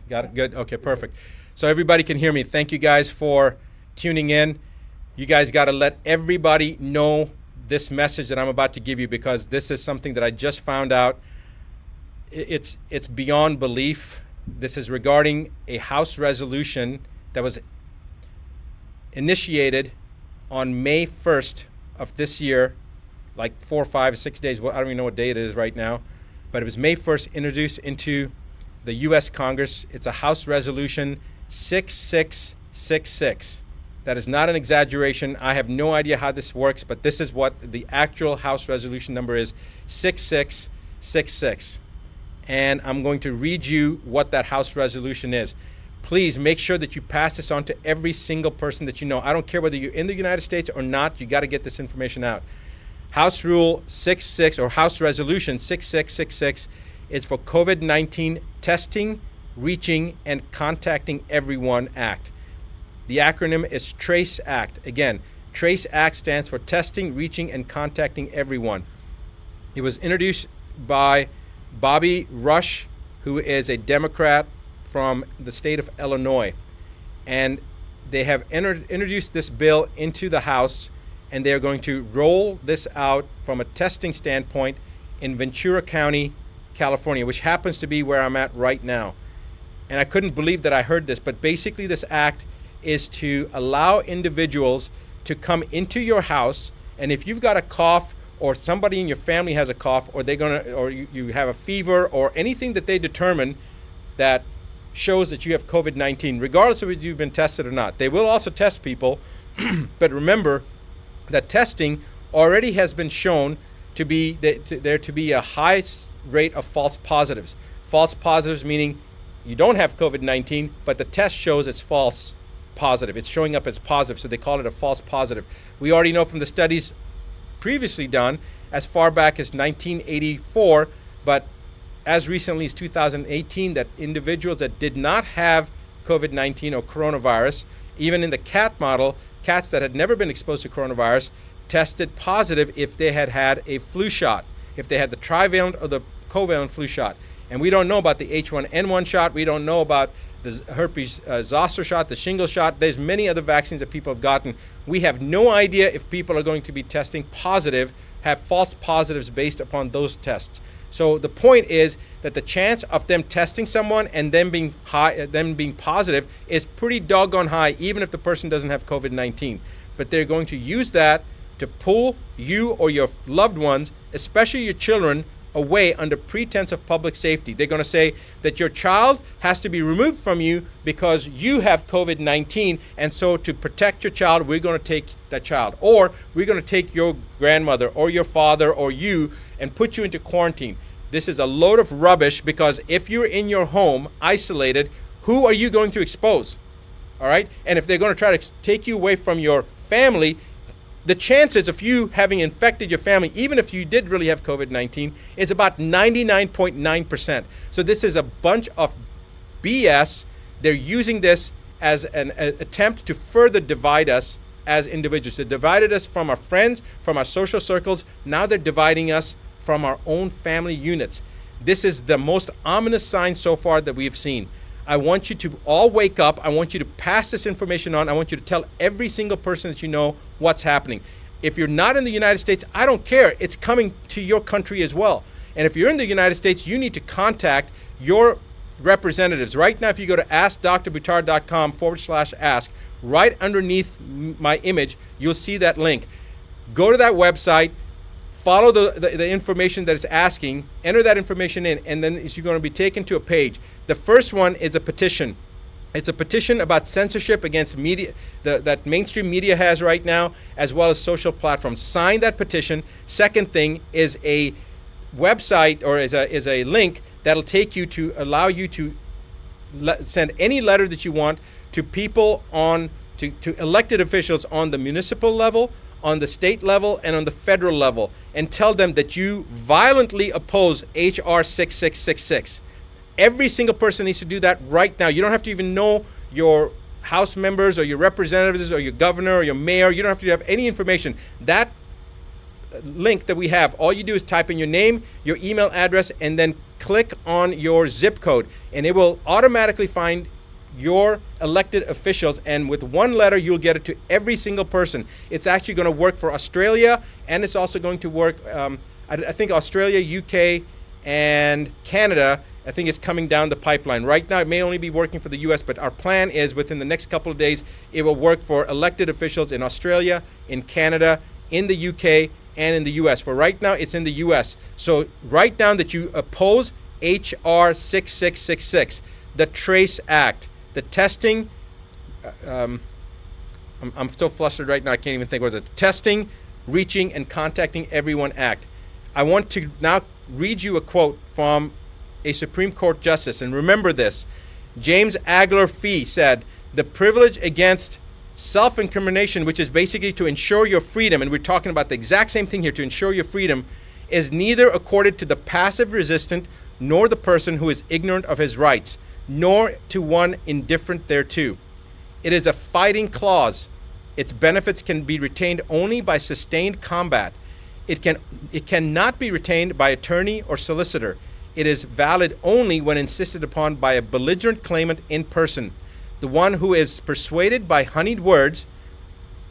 Got it? Good. Okay, perfect. So everybody can hear me. Thank you guys for tuning in. You guys got to let everybody know this message that I'm about to give you, because this is something that I just found out. It's beyond belief. This is regarding a House resolution that was initiated on May 1st of this year, like 4, 5, 6 days. Well, I don't even know what day it is right now, but it was May 1st, introduced into the U.S. Congress. It's a House Resolution 6666. That is not an exaggeration. I have no idea how this works, but this is what the actual House Resolution number is, 6666. And I'm going to read you what that House Resolution is. Please make sure that you pass this on to every single person that you know. I don't care whether you're in the United States or not, you got to get this information out. House Rule 66, or House Resolution 6666, is for COVID-19 testing, reaching, and contacting everyone act. The acronym is TRACE Act. Again, TRACE Act stands for testing, reaching, and contacting everyone. It was introduced by Bobby Rush, who is a Democrat from the state of Illinois. And they have introduced this bill into the House, and they're going to roll this out from a testing standpoint in Ventura County, California, which happens to be where I'm at right now. And I couldn't believe that I heard this, but basically this act is to allow individuals to come into your house, and if you've got a cough, or somebody in your family has a cough, or you have a fever, or anything that they determine that shows that you have COVID-19, regardless of whether you've been tested or not. They will also test people, but remember that testing already has been shown to be there to be a high rate of false positives. False positives meaning you don't have COVID-19, but the test shows it's false positive. It's showing up as positive, so they call it a false positive. We already know from the studies previously done as far back as 1984, but as recently as 2018, that individuals that did not have COVID-19 or coronavirus, even in the cat model, cats that had never been exposed to coronavirus, tested positive if they had had a flu shot, if they had the trivalent or the covalent flu shot. And we don't know about the H1N1 shot. We don't know about the herpes zoster shot, the shingles shot. There's many other vaccines that people have gotten. We have no idea if people are going to be testing positive, have false positives based upon those tests. So the point is that the chance of them testing someone and them being positive is pretty doggone high, even if the person doesn't have COVID-19. But they're going to use that to pull you or your loved ones, especially your children, away under pretense of public safety. They're going to say that your child has to be removed from you because you have COVID-19, and so to protect your child, we're going to take that child. Or we're going to take your grandmother or your father or you and put you into quarantine. This is a load of rubbish, because if you're in your home isolated, who are you going to expose? All right? And if they're going to try to take you away from your family, the chances of you having infected your family, even if you did really have COVID-19, is about 99.9%. So this is a bunch of BS. They're using this as an attempt to further divide us as individuals. They divided us from our friends, from our social circles. Now they're dividing us from our own family units. This is the most ominous sign so far that we've seen. I want you to all wake up. I want you to pass this information on. I want you to tell every single person that you know what's happening. If you're not in the United States, I don't care. It's coming to your country as well. And if you're in the United States, you need to contact your representatives. Right now, if you go to askdrbuttar.com/ask, right underneath my image, you'll see that link. Go to that website, follow the information that it's asking, enter that information in, and then you're going to be taken to a page. The first one is a petition. It's a petition about censorship against media that mainstream media has right now, as well as social platforms. Sign that petition. Second thing is a website, or is a link that'll take you to allow you to send any letter that you want to people to elected officials on the municipal level, on the state level, and on the federal level, and tell them that you violently oppose HR 6666. Every single person needs to do that right now. You don't have to even know your House members or your representatives or your governor or your mayor. You don't have to have any information. That link that we have. All you do is type in your name, your email address, and then click on your zip code, and it will automatically find your elected officials, and with one letter you'll get it to every single person. It's actually going to work for Australia, and it's also going to work I think Australia, UK, and Canada. I think it's coming down the pipeline. Right now it may only be working for the US, but our plan is within the next couple of days it will work for elected officials in Australia, in Canada, in the UK, and in the US. For right now it's in the US. So write down that you oppose HR 6666, the TRACE Act. The testing, I'm so flustered right now, I can't even think. What was it? Testing, Reaching, and Contacting Everyone Act. I want to now read you a quote from a Supreme Court justice. And remember this. James Agler Fee said, "The privilege against self-incrimination, which is basically to ensure your freedom," and we're talking about the exact same thing here, to ensure your freedom, "is neither accorded to the passive resistant nor the person who is ignorant of his rights, nor to one indifferent thereto. It is a fighting clause. Its benefits can be retained only by sustained combat. It cannot be retained by attorney or solicitor. It is valid only when insisted upon by a belligerent claimant in person. The one who is persuaded by honeyed words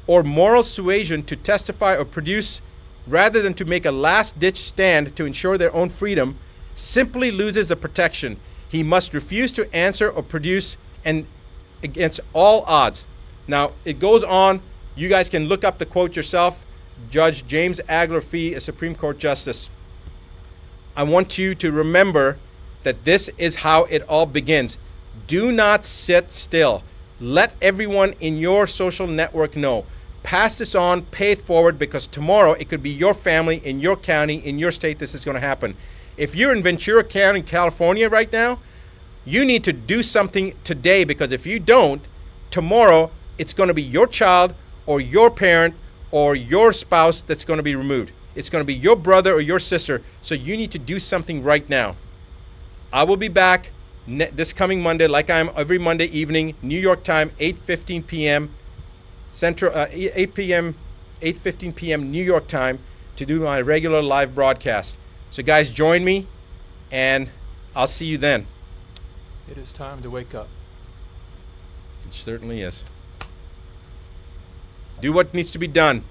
or moral suasion to testify or produce rather than to make a last-ditch stand to ensure their own freedom simply loses the protection. He must refuse to answer or produce, and against all odds." Now, it goes on. You guys can look up the quote yourself. Judge James Agler Fee, a Supreme Court Justice. I want you to remember that this is how it all begins. Do not sit still. Let everyone in your social network know. Pass this on, pay it forward, because tomorrow it could be your family, in your county, in your state, this is going to happen. If you're in Ventura County, California right now, you need to do something today, because if you don't, tomorrow it's going to be your child or your parent or your spouse that's going to be removed. It's going to be your brother or your sister. So you need to do something right now. I will be back this coming Monday, like I am every Monday evening, New York time, 8:15 p.m. Central, 8:15 p.m. New York time, to do my regular live broadcast. So guys, join me, and I'll see you then. It is time to wake up. It certainly is. Do what needs to be done.